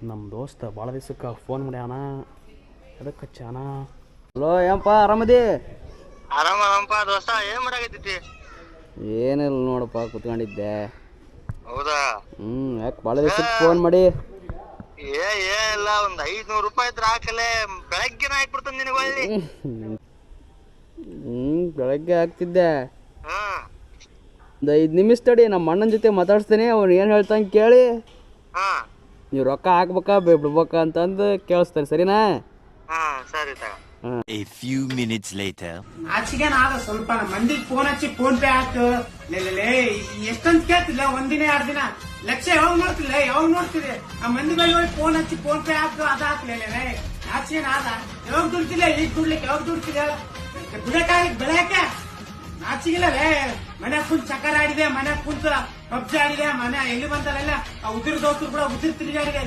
ನಮ್ಮ ದೋಸ್ತ ಭಾಳ ದಿವ್ಸಕ್ಕೆ ಫೋನ್ ಮಾಡ್ಯಾನ, ಅದಕ್ಕೆ ಹಚ್ಚಾನ. ಹಲೋ ಏನಪ್ಪ, ಆರಾಮದಿ? ಆರಾಮಪ್ಪ ದೋಸ್ತ, ಏನ್ ಮಾಡಾಕತ್ತೈತಿ? ಏನಿಲ್ಲ ನೋಡಪ್ಪ, ಕುತ್ಕೊಂಡಿದ್ದೆ. ಹೌದಾ? ಯಾಕೆ ಭಾಳ ದಿವ್ಸಕ್ಕೆ ಫೋನ್ ಮಾಡಿ? ಏನಿಲ್ಲ, ಒಂದ್ 500 ರೂಪಾಯಿ ಇದ್ರೆ ಹಾಕಲೆ, ಬೆಳಗ್ಗೆನ ಹಾಕ್ಬಿಡ್ತಾನೆ ನಿನಗೆ ಒಳ್ಳಿ. ಬೆಳಗ್ಗೆ ಹಾಕ್ತಿದ್ದೆ. ಒಂದು 5 ನಿಮಿಷ ತಡಿ, ನಮ್ಮ ಅಣ್ಣನ ಜೊತೆ ಮಾತಾಡ್ಸ್ತೇನೆ. ಅವ್ನು ಏನು ಹೇಳ್ತಾನೆ ಕೇಳಿ ನೀವು ರೊಕ್ಕ ಹಾಕ್ಬೇಕಾ ಬಿಡ್ಬೇಕಾ ಅಂತಂದು ಕೇಳಿಸ್ತಾರೆ, ಸರಿನಾ? ಸರಿ. A few minutes later. ಆಚೆಗೆ ನಾದ ಸ್ವಲ್ಪ ಮಂದಿಗೆ ಫೋನ್ ಹಚ್ಚಿ ಫೋನ್ ಪೇ ಹಾಕು ಎಷ್ಟಂತ ಕೇಳ್ತಿಲ್ಲ. ಒಂದಿನ 2 ದಿನ ಲಕ್ಷ ಯಾವಾಗ ನೋಡ್ತಿಲ್ಲ, ಯಾವಾಗ ನೋಡ್ತಿದೆ ಆ ಮಂದಿ ಬಳಿ ಹೋಗಿ ಫೋನ್ ಹಚ್ಚಿ ಫೋನ್ ಪೇ ಹಾಕು, ಅದ ಹಾಕ್ಲಿಲ್ಲ. ಆಚೆಗೆ ನಾದ ಯಾವಾಗ ದುಡ್ತಿಲ್ಲ, ಈಗ ದುಡ್ಲಿಕ್ಕೆ ಯಾವಾಗ ದುಡ್ತಿಲ್ಲ, ದುಡಕಾಗಿ ಬೆಳೆಯಕ್ಕೆ ನಾಚಿಗಿಲ್ಲ. ಮನೆ ಕುಂತ ಚಕ್ಕರ್ ಆಡಿದೆ, ಮನೆ ಕುಂತ ಪಬ್ಜಿ ಆಡಿದೆ, ಮನೆ ಎಲ್ಲಿ ಬಂತಾರಲ್ಲ ಆ ಉದಿರ್ ದೋಸ್ತರು ಕೂಡ ಉದಿರ್ ತಿರುಗಾಡಿದೆ.